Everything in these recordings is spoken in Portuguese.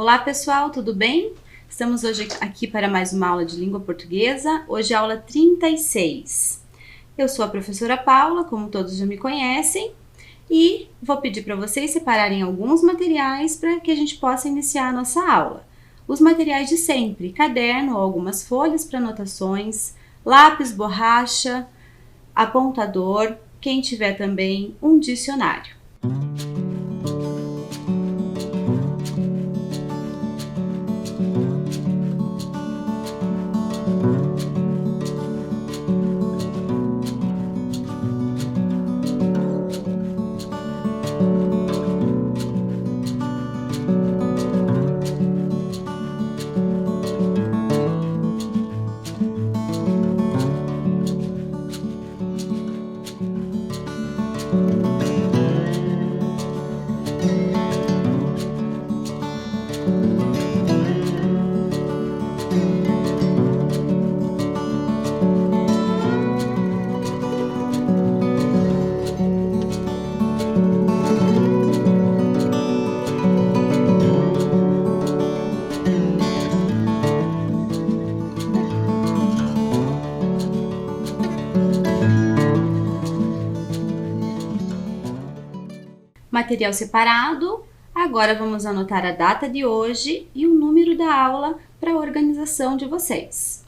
Olá pessoal, tudo bem? Estamos hoje aqui para mais uma aula de língua portuguesa, hoje é a aula 36. Eu sou a professora Paula, como todos já me conhecem, e vou pedir para vocês separarem alguns materiais para que a gente possa iniciar a nossa aula. Os materiais de sempre, caderno ou algumas folhas para anotações, lápis, borracha, apontador, quem tiver também um dicionário. Material separado, agora vamos anotar a data de hoje e o número da aula para a organização de vocês.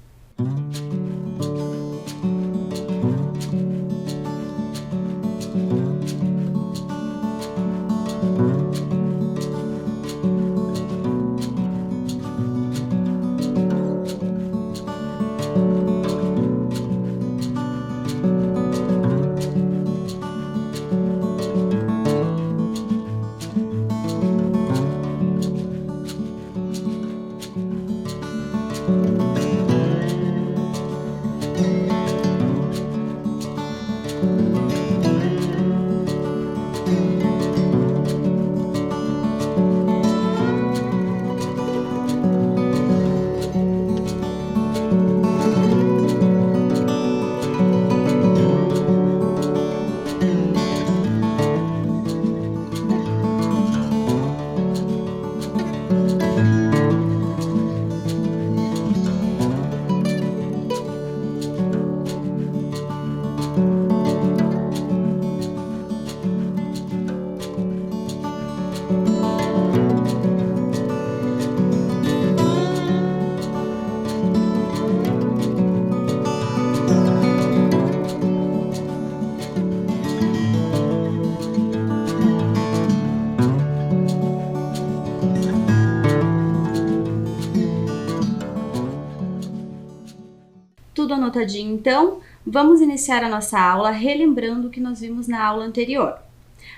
Tudo anotadinho, então, vamos iniciar a nossa aula relembrando o que nós vimos na aula anterior.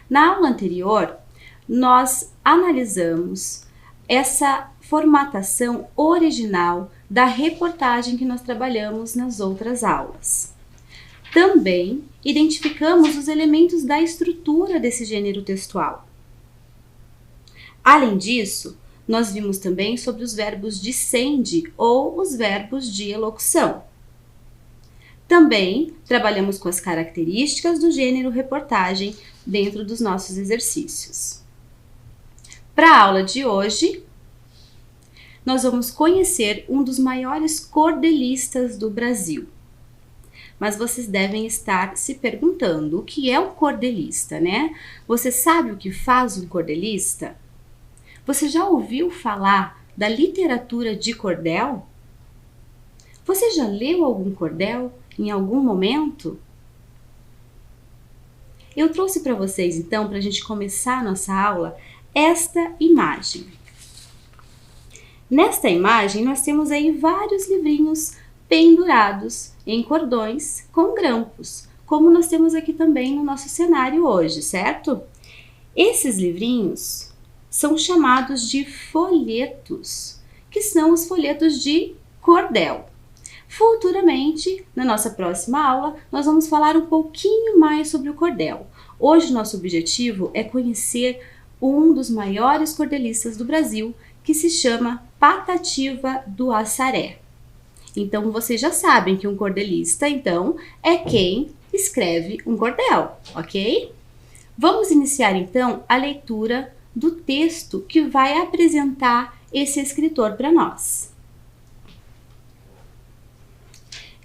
Na aula anterior, nós analisamos essa formatação original da reportagem que nós trabalhamos nas outras aulas. Também identificamos os elementos da estrutura desse gênero textual. Além disso, nós vimos também sobre os verbos dicende ou os verbos de elocução. Também trabalhamos com as características do gênero reportagem dentro dos nossos exercícios. Para a aula de hoje, nós vamos conhecer um dos maiores cordelistas do Brasil. Mas vocês devem estar se perguntando o que é um cordelista, né? Você sabe o que faz um cordelista? Você já ouviu falar da literatura de cordel? Você já leu algum cordel em algum momento? Eu trouxe para vocês, então, para a gente começar a nossa aula, esta imagem. Nesta imagem, nós temos aí vários livrinhos pendurados em cordões com grampos, como nós temos aqui também no nosso cenário hoje, certo? Esses livrinhos são chamados de folhetos, que são os folhetos de cordel. Futuramente, na nossa próxima aula, nós vamos falar um pouquinho mais sobre o cordel. Hoje, nosso objetivo é conhecer um dos maiores cordelistas do Brasil, que se chama Patativa do Assaré. Então, vocês já sabem que um cordelista, então, é quem escreve um cordel, ok? Vamos iniciar, então, a leitura do texto que vai apresentar esse escritor para nós.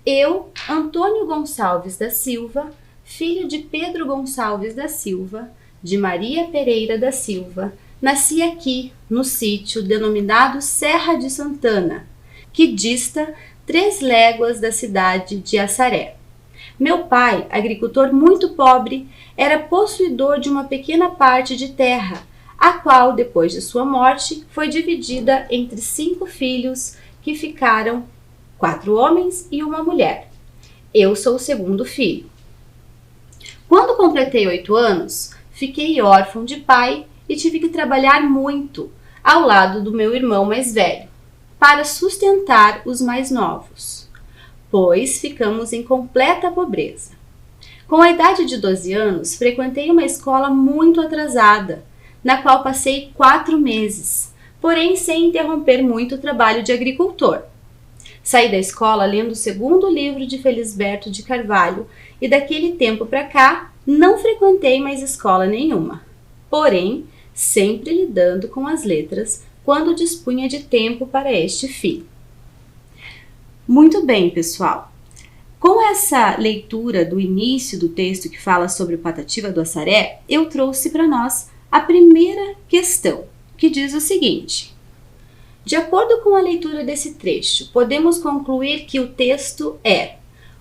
Eu, Antônio Gonçalves da Silva, filho de Pedro Gonçalves da Silva, de Maria Pereira da Silva, nasci aqui, no sítio denominado Serra de Santana, que dista 3 léguas da cidade de Assaré. Meu pai, agricultor muito pobre, era possuidor de uma pequena parte de terra, a qual, depois de sua morte, foi dividida entre 5 filhos, que ficaram 4 homens e uma mulher. Eu sou o segundo filho. Quando completei 8 anos, fiquei órfão de pai e tive que trabalhar muito ao lado do meu irmão mais velho, para sustentar os mais novos, pois ficamos em completa pobreza. Com a idade de 12 anos, frequentei uma escola muito atrasada, na qual passei 4 meses, porém sem interromper muito o trabalho de agricultor. Saí da escola lendo o 2º livro de Felisberto de Carvalho e daquele tempo para cá não frequentei mais escola nenhuma, porém sempre lidando com as letras quando dispunha de tempo para este fim. Muito bem, pessoal. Com essa leitura do início do texto que fala sobre o Patativa do Assaré, eu trouxe para nós a primeira questão, que diz o seguinte: de acordo com a leitura desse trecho, podemos concluir que o texto é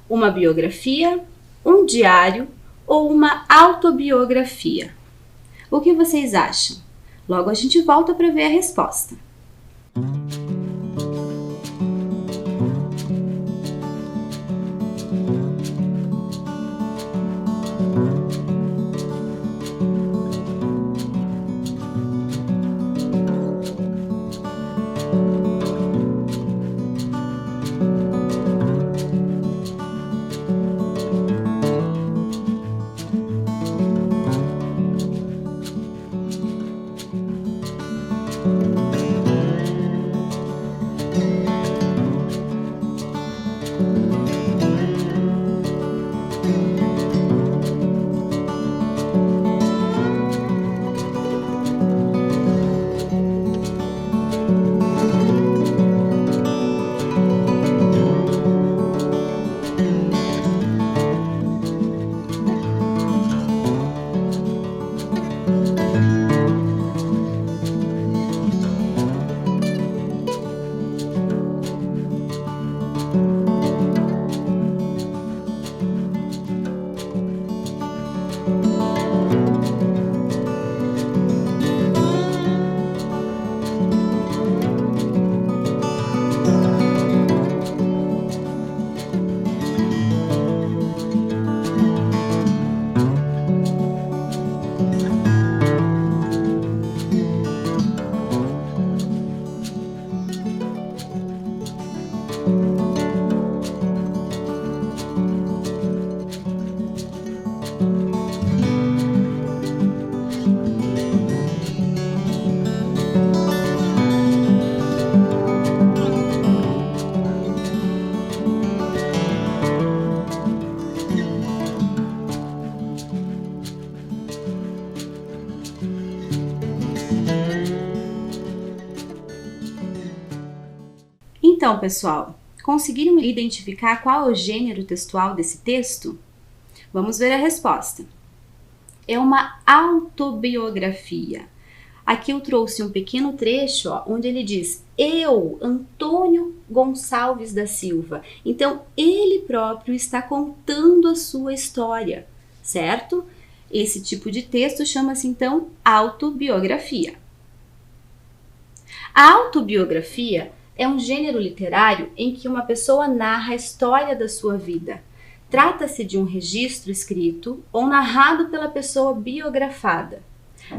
uma biografia, um diário ou uma autobiografia. O que vocês acham? Logo a gente volta para ver a resposta. Então, pessoal, conseguiram identificar qual é o gênero textual desse texto? Vamos ver a resposta. É uma autobiografia. Aqui eu trouxe um pequeno trecho, onde ele diz: eu, Antônio Gonçalves da Silva. Então, ele próprio está contando a sua história, certo? Esse tipo de texto chama-se, então, autobiografia. A autobiografia é um gênero literário em que uma pessoa narra a história da sua vida. Trata-se de um registro escrito ou narrado pela pessoa biografada.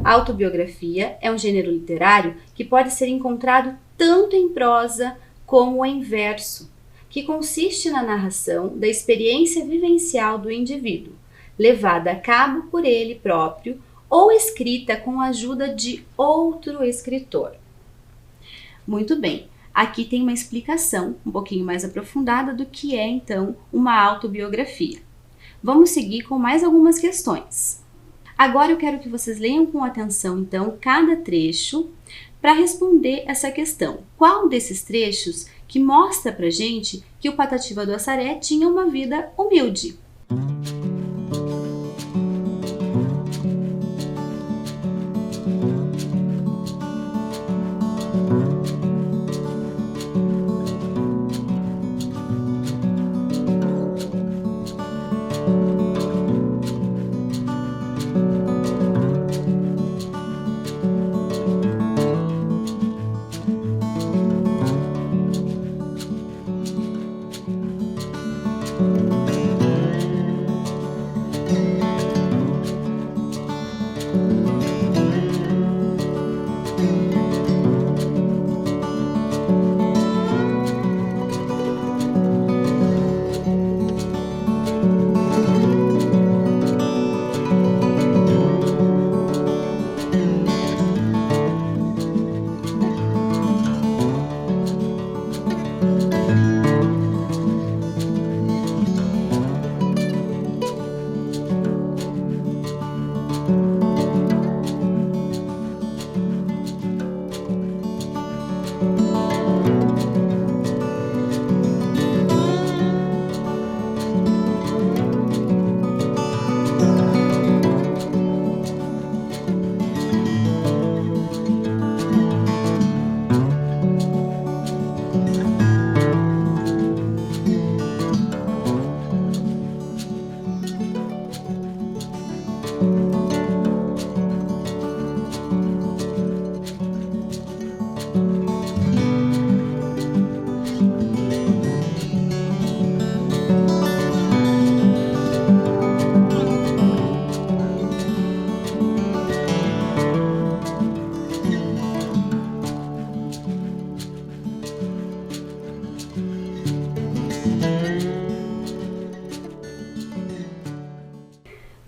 A autobiografia é um gênero literário que pode ser encontrado tanto em prosa como em verso, que consiste na narração da experiência vivencial do indivíduo, levada a cabo por ele próprio ou escrita com a ajuda de outro escritor. Muito bem. Aqui tem uma explicação um pouquinho mais aprofundada do que é, então, uma autobiografia. Vamos seguir com mais algumas questões. Agora eu quero que vocês leiam com atenção, então, cada trecho para responder essa questão. Qual desses trechos que mostra pra gente que o Patativa do Assaré tinha uma vida humilde?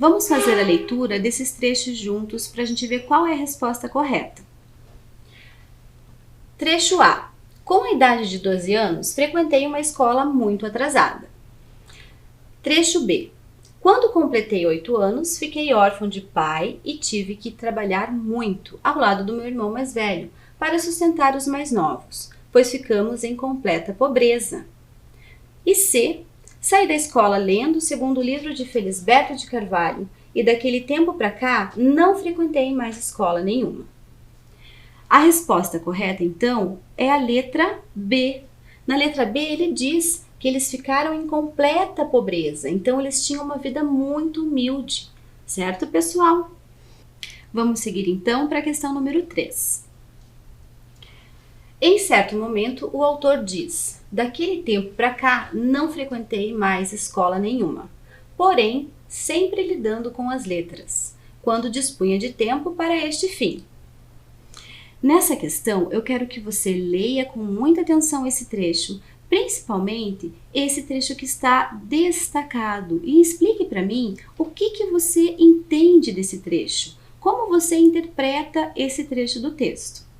Vamos fazer a leitura desses trechos juntos para a gente ver qual é a resposta correta. Trecho A. Com a idade de 12 anos, frequentei uma escola muito atrasada. Trecho B. Quando completei 8 anos, fiquei órfão de pai e tive que trabalhar muito ao lado do meu irmão mais velho para sustentar os mais novos, pois ficamos em completa pobreza. E C. Saí da escola lendo o segundo livro de Felisberto de Carvalho e daquele tempo para cá não frequentei mais escola nenhuma. A resposta correta, então, é a letra B. Na letra B, ele diz que eles ficaram em completa pobreza, então eles tinham uma vida muito humilde, certo, pessoal? Vamos seguir, então, para a questão número 3. Em certo momento, o autor diz: daquele tempo para cá, não frequentei mais escola nenhuma, porém, sempre lidando com as letras, quando dispunha de tempo para este fim. Nessa questão, eu quero que você leia com muita atenção esse trecho, principalmente esse trecho que está destacado, e explique para mim o que você entende desse trecho, como você interpreta esse trecho do texto.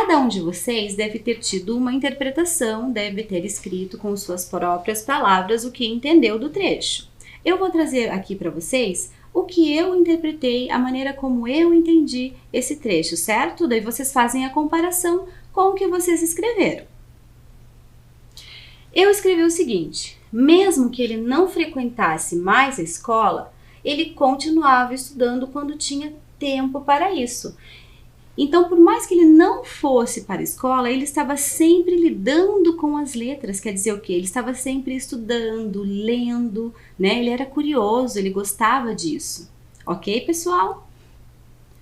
Cada um de vocês deve ter tido uma interpretação, deve ter escrito com suas próprias palavras o que entendeu do trecho. Eu vou trazer aqui para vocês o que eu interpretei, a maneira como eu entendi esse trecho, certo? Daí vocês fazem a comparação com o que vocês escreveram. Eu escrevi o seguinte: mesmo que ele não frequentasse mais a escola, ele continuava estudando quando tinha tempo para isso. Então, por mais que ele não fosse para a escola, ele estava sempre lidando com as letras. Quer dizer o quê? Ele estava sempre estudando, lendo, né? Ele era curioso, ele gostava disso. Ok, pessoal?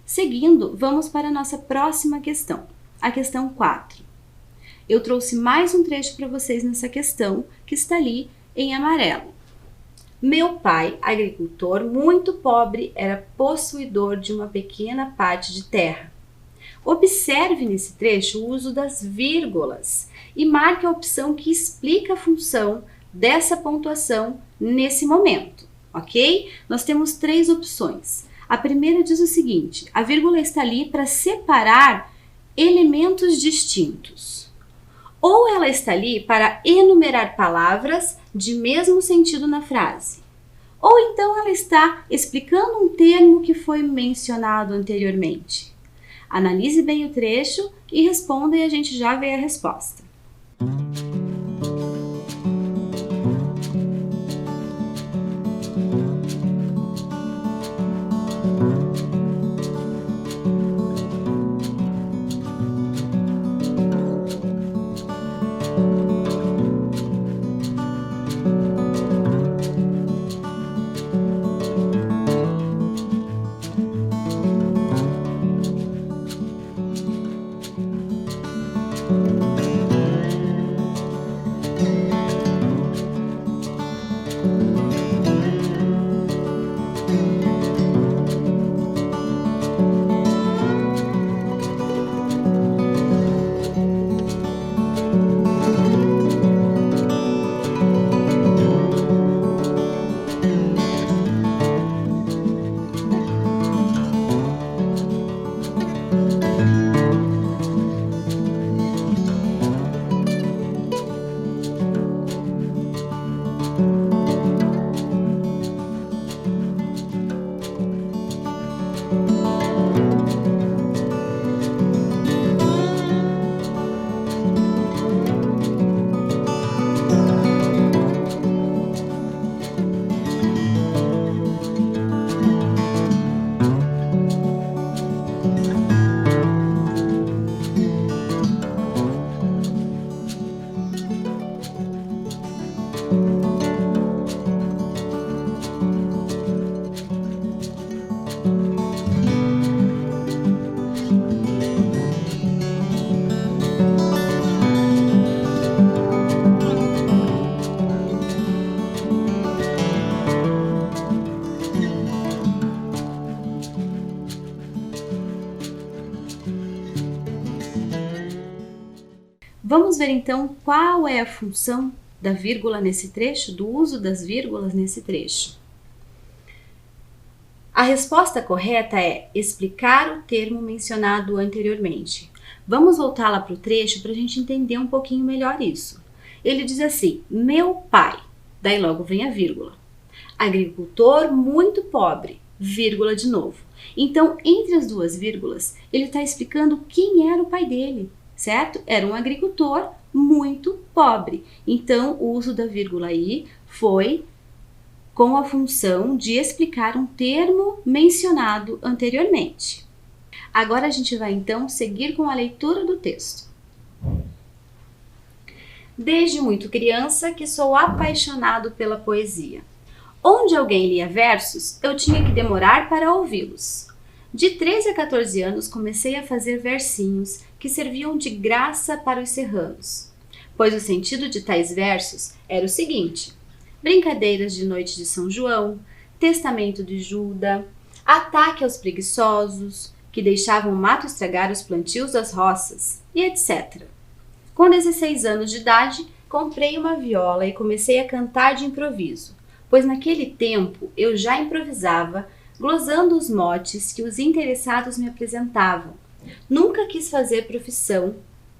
Seguindo, vamos para a nossa próxima questão, a questão 4. Eu trouxe mais um trecho para vocês nessa questão, que está ali em amarelo. Meu pai, agricultor muito pobre, era possuidor de uma pequena parte de terra. Observe nesse trecho o uso das vírgulas e marque a opção que explica a função dessa pontuação nesse momento, ok? Nós temos 3 opções. A primeira diz o seguinte: a vírgula está ali para separar elementos distintos. Ou ela está ali para enumerar palavras de mesmo sentido na frase. Ou então ela está explicando um termo que foi mencionado anteriormente. Analise bem o trecho e responda e a gente já vê a resposta. Vamos ver então qual é a função da vírgula nesse trecho, do uso das vírgulas nesse trecho. A resposta correta é explicar o termo mencionado anteriormente. Vamos voltar lá para o trecho para a gente entender um pouquinho melhor isso. Ele diz assim: meu pai, daí logo vem a vírgula. Agricultor muito pobre, vírgula de novo. Então, entre as duas vírgulas, ele está explicando quem era o pai dele, certo? Era um agricultor muito pobre. Então, o uso da vírgula aí foi com a função de explicar um termo mencionado anteriormente. Agora a gente vai então seguir com a leitura do texto. Desde muito criança que sou apaixonado pela poesia. Onde alguém lia versos, eu tinha que demorar para ouvi-los. De 13 a 14 anos comecei a fazer versinhos que serviam de graça para os serranos, pois o sentido de tais versos era o seguinte: brincadeiras de noite de São João, testamento de Judas, ataque aos preguiçosos, que deixavam o mato estragar os plantios das roças, e etc. Com 16 anos de idade, comprei uma viola e comecei a cantar de improviso, pois naquele tempo eu já improvisava, glosando os motes que os interessados me apresentavam. Nunca quis fazer profissão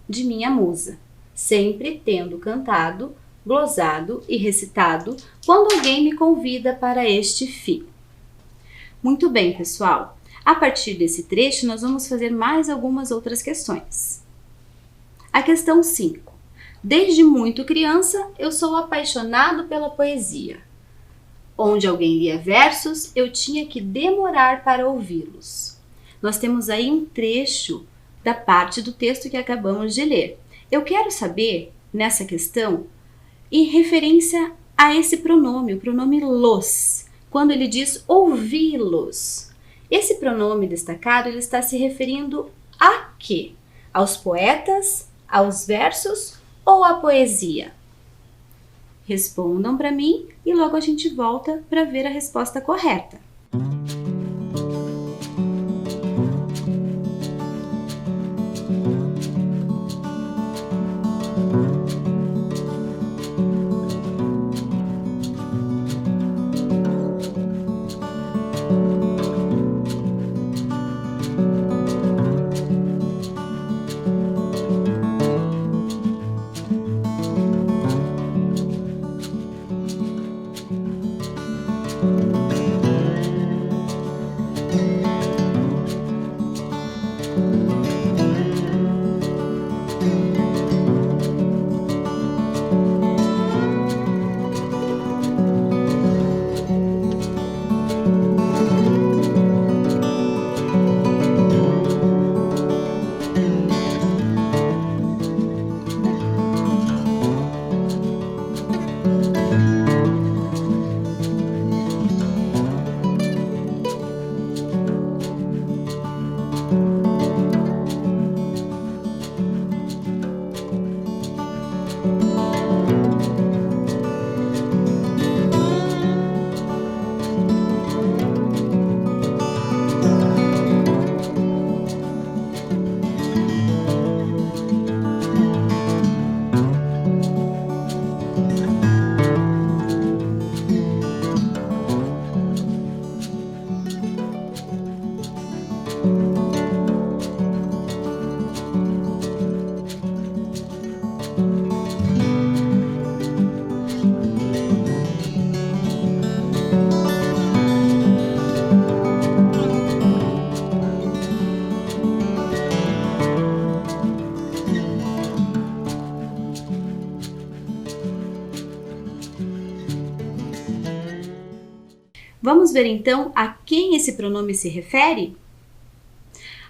de minha musa, sempre tendo cantado, glosado e recitado quando alguém me convida para este fim. Muito bem, pessoal. A partir desse trecho, nós vamos fazer mais algumas outras questões. A questão 5. Desde muito criança, eu sou apaixonado pela poesia. Onde alguém lia versos, eu tinha que demorar para ouvi-los. Nós temos aí um trecho da parte do texto que acabamos de ler. Eu quero saber, nessa questão, em referência a esse pronome, o pronome los, quando ele diz ouvi-los. Esse pronome destacado, ele está se referindo a quê? Aos poetas, aos versos ou à poesia? Respondam para mim e logo a gente volta para ver a resposta correta. Vamos ver então a quem esse pronome se refere?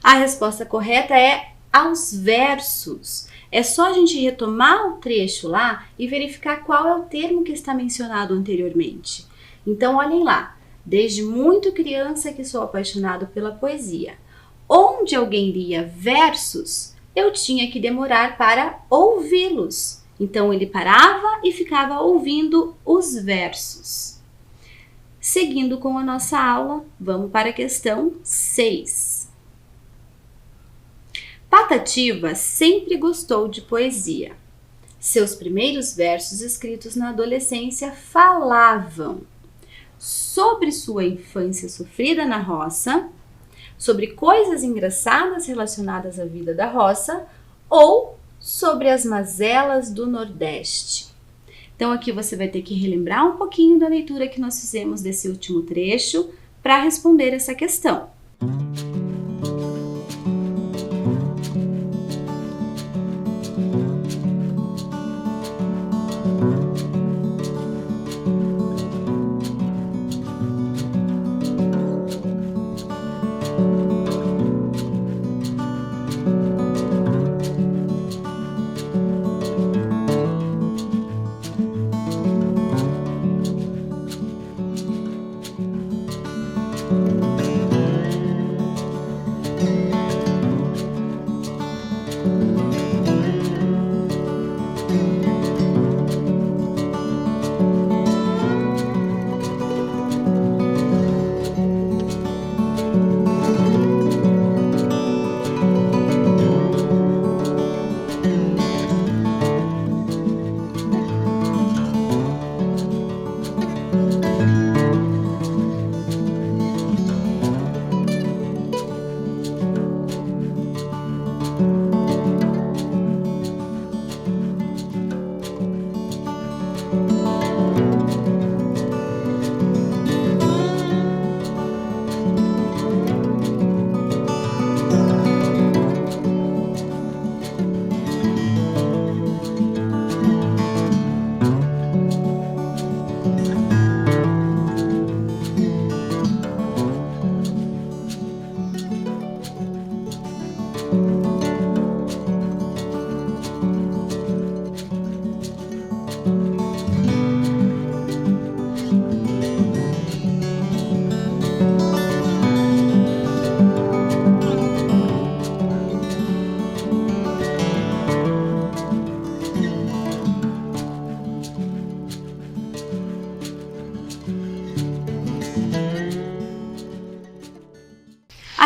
A resposta correta é aos versos. É só a gente retomar o trecho lá e verificar qual é o termo que está mencionado anteriormente. Então, olhem lá. Desde muito criança que sou apaixonado pela poesia. Onde alguém lia versos, eu tinha que demorar para ouvi-los. Então, ele parava e ficava ouvindo os versos. Seguindo com a nossa aula, vamos para a questão 6. Patativa sempre gostou de poesia. Seus primeiros versos escritos na adolescência falavam sobre sua infância sofrida na roça, sobre coisas engraçadas relacionadas à vida da roça ou sobre as mazelas do Nordeste. Então aqui você vai ter que relembrar um pouquinho da leitura que nós fizemos desse último trecho para responder essa questão.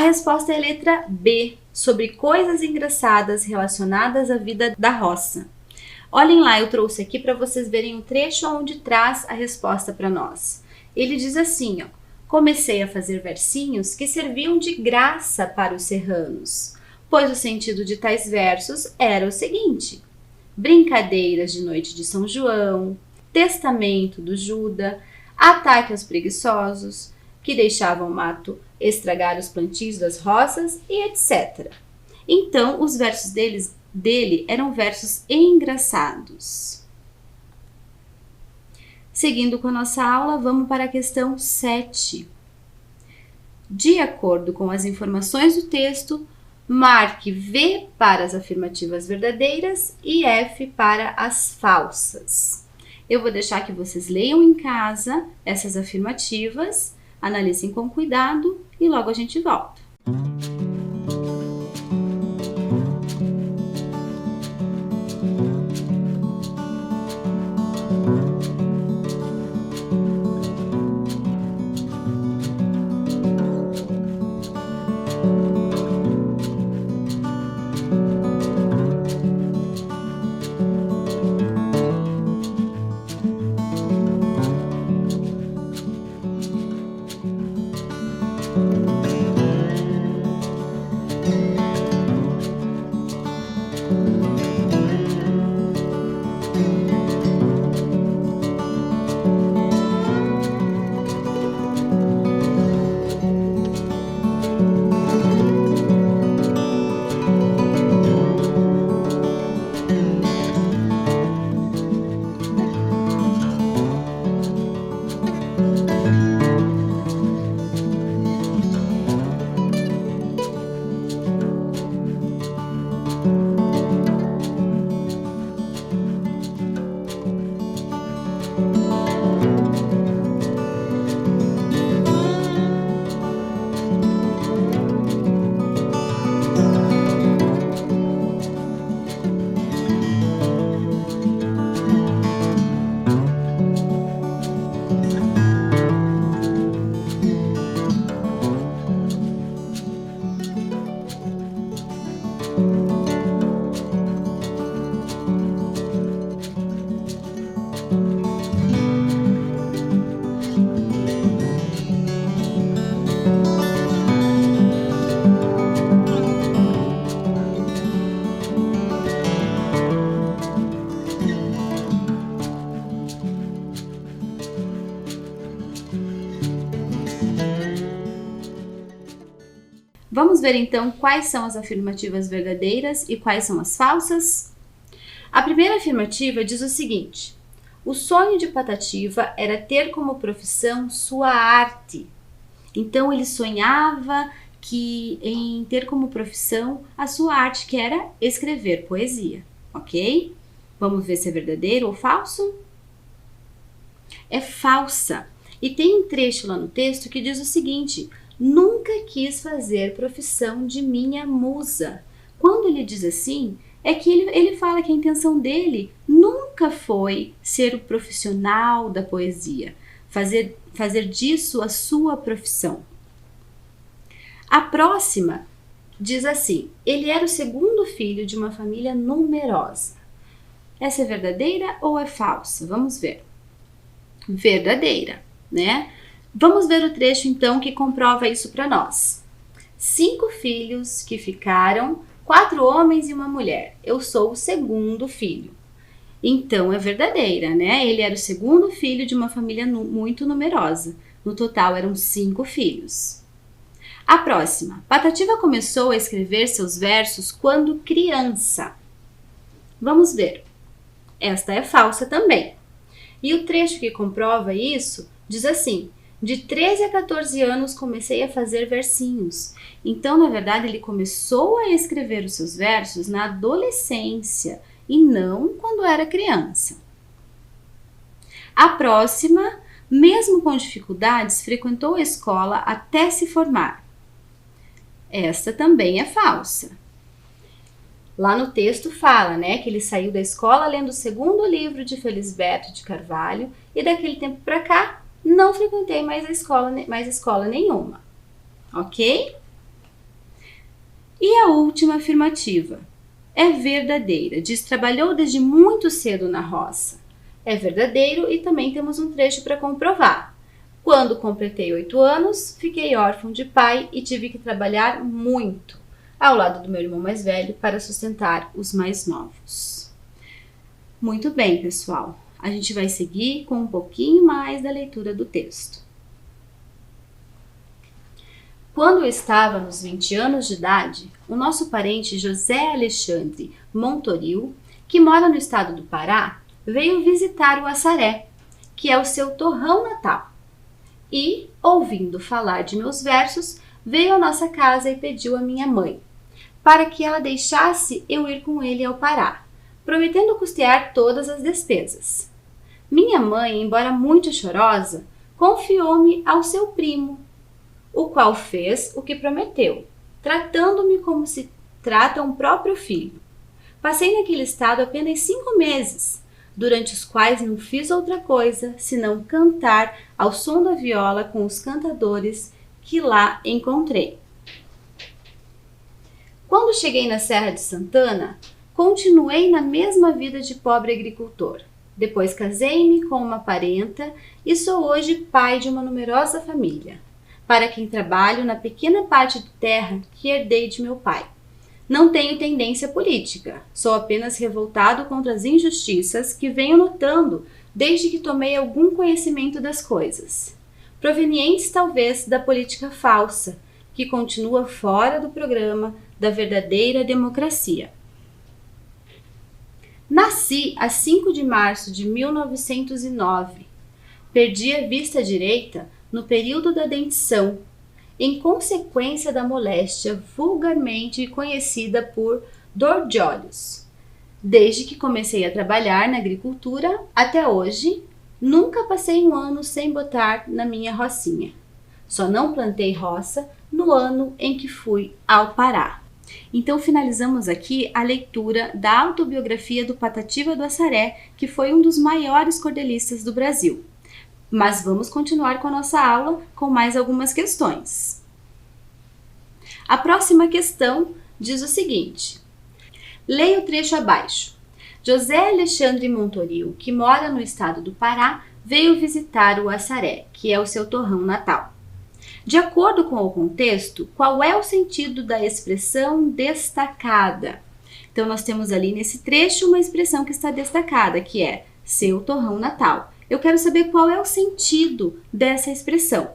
A resposta é a letra B, sobre coisas engraçadas relacionadas à vida da roça. Olhem lá, eu trouxe aqui para vocês verem um trecho onde traz a resposta para nós. Ele diz assim, ó: comecei a fazer versinhos que serviam de graça para os serranos, pois o sentido de tais versos era o seguinte: brincadeiras de noite de São João, testamento do Juda, ataque aos preguiçosos, que deixavam o mato estragar os plantios das roças e etc. Então, os versos dele eram versos engraçados. Seguindo com a nossa aula, vamos para a questão 7. De acordo com as informações do texto, marque V para as afirmativas verdadeiras e F para as falsas. Eu vou deixar que vocês leiam em casa essas afirmativas, analisem com cuidado e logo a gente volta. Vamos ver então quais são as afirmativas verdadeiras e quais são as falsas? A primeira afirmativa diz o seguinte: o sonho de Patativa era ter como profissão sua arte. Então ele sonhava em ter como profissão a sua arte, que era escrever poesia, ok? Vamos ver se é verdadeiro ou falso? É falsa. E tem um trecho lá no texto que diz o seguinte: nunca quis fazer profissão de minha musa. Quando ele diz assim, é que ele fala que a intenção dele nunca foi ser o profissional da poesia, fazer disso a sua profissão. A próxima diz assim: ele era o segundo filho de uma família numerosa. Essa é verdadeira ou é falsa? Vamos ver. Verdadeira, né? Vamos ver o trecho então que comprova isso para nós. 5 filhos que ficaram, 4 homens e uma mulher. Eu sou o segundo filho. Então é verdadeira, né? Ele era o segundo filho de uma família muito numerosa. No total eram 5 filhos. A próxima. Patativa começou a escrever seus versos quando criança. Vamos ver. Esta é falsa também. E o trecho que comprova isso diz assim: de 13 a 14 anos comecei a fazer versinhos. Então, na verdade, ele começou a escrever os seus versos na adolescência e não quando era criança. A próxima, mesmo com dificuldades, frequentou a escola até se formar. Esta também é falsa. Lá no texto fala, né, que ele saiu da escola lendo o segundo livro de Felisberto de Carvalho e daquele tempo para cá não frequentei mais escola nenhuma. Ok? E a última afirmativa é verdadeira. Diz: trabalhou desde muito cedo na roça. É verdadeiro e também temos um trecho para comprovar. Quando completei 8 anos, fiquei órfão de pai e tive que trabalhar muito ao lado do meu irmão mais velho para sustentar os mais novos. Muito bem, pessoal. A gente vai seguir com um pouquinho mais da leitura do texto. Quando eu estava nos 20 anos de idade, o nosso parente José Alexandre Montoril, que mora no estado do Pará, veio visitar o Assaré, que é o seu torrão natal. E, ouvindo falar de meus versos, veio à nossa casa e pediu à minha mãe, para que ela deixasse eu ir com ele ao Pará, prometendo custear todas as despesas. Minha mãe, embora muito chorosa, confiou-me ao seu primo, o qual fez o que prometeu, tratando-me como se trata um próprio filho. Passei naquele estado apenas 5 meses, durante os quais não fiz outra coisa senão cantar ao som da viola com os cantadores que lá encontrei. Quando cheguei na Serra de Santana, continuei na mesma vida de pobre agricultor. Depois casei-me com uma parenta e sou hoje pai de uma numerosa família, para quem trabalho na pequena parte de terra que herdei de meu pai. Não tenho tendência política, sou apenas revoltado contra as injustiças que venho notando desde que tomei algum conhecimento das coisas, provenientes talvez da política falsa, que continua fora do programa da verdadeira democracia. Nasci a 5 de março de 1909. Perdi a vista direita no período da dentição, em consequência da moléstia vulgarmente conhecida por dor de olhos. Desde que comecei a trabalhar na agricultura até hoje, nunca passei um ano sem botar na minha rocinha. Só não plantei roça no ano em que fui ao Pará. Então finalizamos aqui a leitura da autobiografia do Patativa do Assaré, que foi um dos maiores cordelistas do Brasil. Mas vamos continuar com a nossa aula com mais algumas questões. A próxima questão diz o seguinte: leia o trecho abaixo. José Alexandre Montoril, que mora no estado do Pará, veio visitar o Assaré, que é o seu torrão natal. De acordo com o contexto, qual é o sentido da expressão destacada? Então, nós temos ali nesse trecho uma expressão que está destacada, que é seu torrão natal. Eu quero saber qual é o sentido dessa expressão.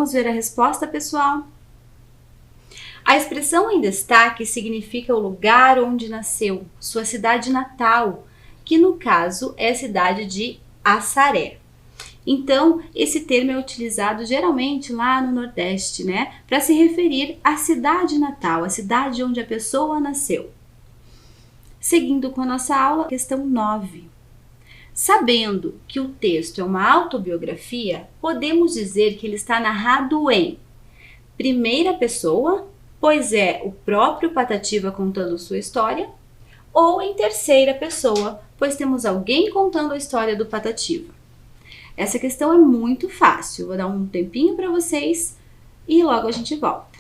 Vamos ver a resposta, pessoal? A expressão em destaque significa o lugar onde nasceu, sua cidade natal, que no caso é a cidade de Assaré. Então, esse termo é utilizado geralmente lá no Nordeste, né? Para se referir à cidade natal, a cidade onde a pessoa nasceu. Seguindo com a nossa aula, questão 9. Sabendo que o texto é uma autobiografia, podemos dizer que ele está narrado em primeira pessoa, pois é o próprio Patativa contando sua história, ou em terceira pessoa, pois temos alguém contando a história do Patativa. Essa questão é muito fácil, vou dar um tempinho para vocês e logo a gente volta.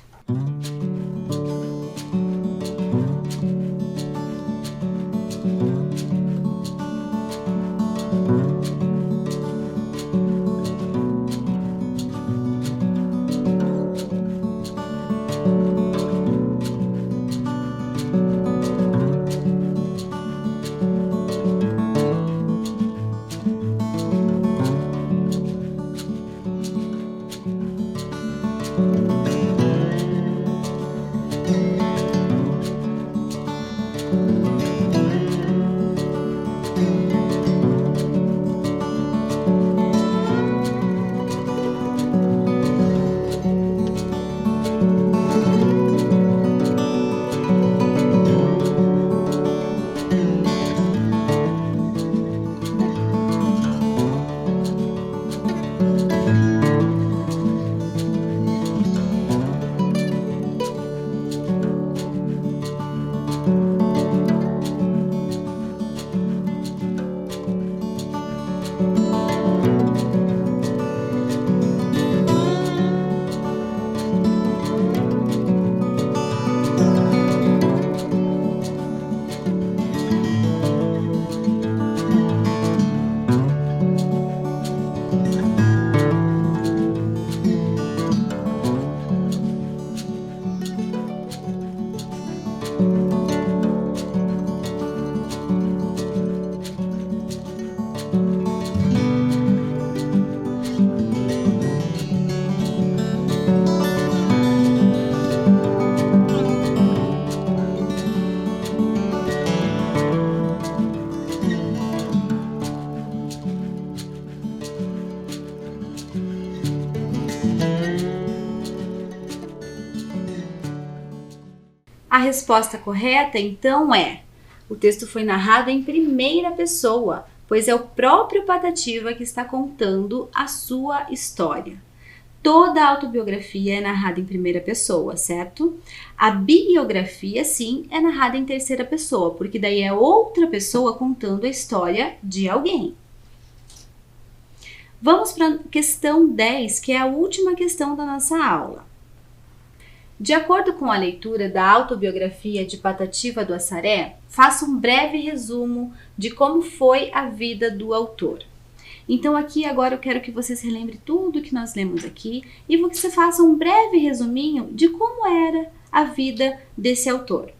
A resposta correta, então, é: o texto foi narrado em primeira pessoa, pois é o próprio Patativa que está contando a sua história. Toda a autobiografia é narrada em primeira pessoa, certo? A biografia, sim, é narrada em terceira pessoa, porque daí é outra pessoa contando a história de alguém. Vamos para a questão 10, que é a última questão da nossa aula. De acordo com a leitura da autobiografia de Patativa do Assaré, faça um breve resumo de como foi a vida do autor. Então aqui agora eu quero que vocês relembrem tudo que nós lemos aqui e que você faça um breve resuminho de como era a vida desse autor.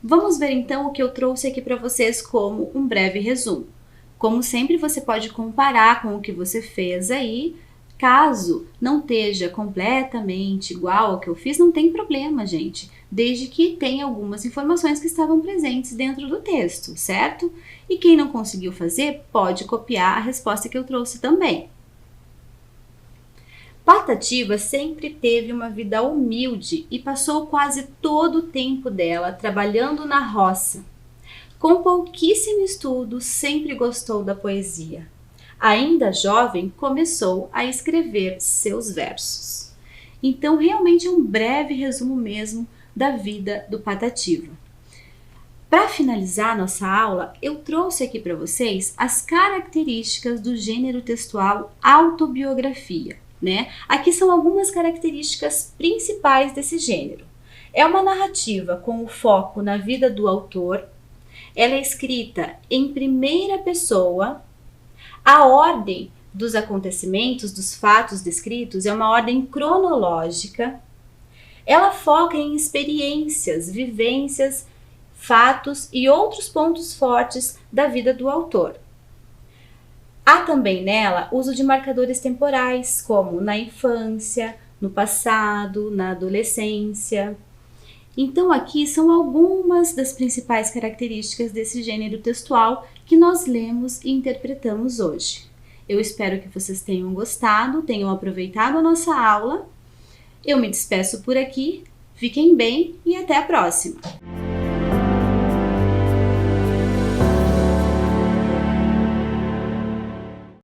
Vamos ver então o que eu trouxe aqui para vocês como um breve resumo. Como sempre, você pode comparar com o que você fez aí. Caso não esteja completamente igual ao que eu fiz, não tem problema, gente, desde que tenha algumas informações que estavam presentes dentro do texto, certo? E quem não conseguiu fazer, pode copiar a resposta que eu trouxe também. Patativa sempre teve uma vida humilde e passou quase todo o tempo dela trabalhando na roça. Com pouquíssimo estudo, sempre gostou da poesia. Ainda jovem, começou a escrever seus versos. Então, realmente é um breve resumo mesmo da vida do Patativa. Para finalizar nossa aula, eu trouxe aqui para vocês as características do gênero textual autobiografia, né? Aqui são algumas características principais desse gênero. É uma narrativa com o foco na vida do autor. Ela é escrita em primeira pessoa. A ordem dos acontecimentos, dos fatos descritos, é uma ordem cronológica. Ela foca em experiências, vivências, fatos e outros pontos fortes da vida do autor. Há também nela uso de marcadores temporais, como na infância, no passado, na adolescência. Então aqui são algumas das principais características desse gênero textual que nós lemos e interpretamos hoje. Eu espero que vocês tenham gostado, tenham aproveitado a nossa aula. Eu me despeço por aqui, fiquem bem e até a próxima!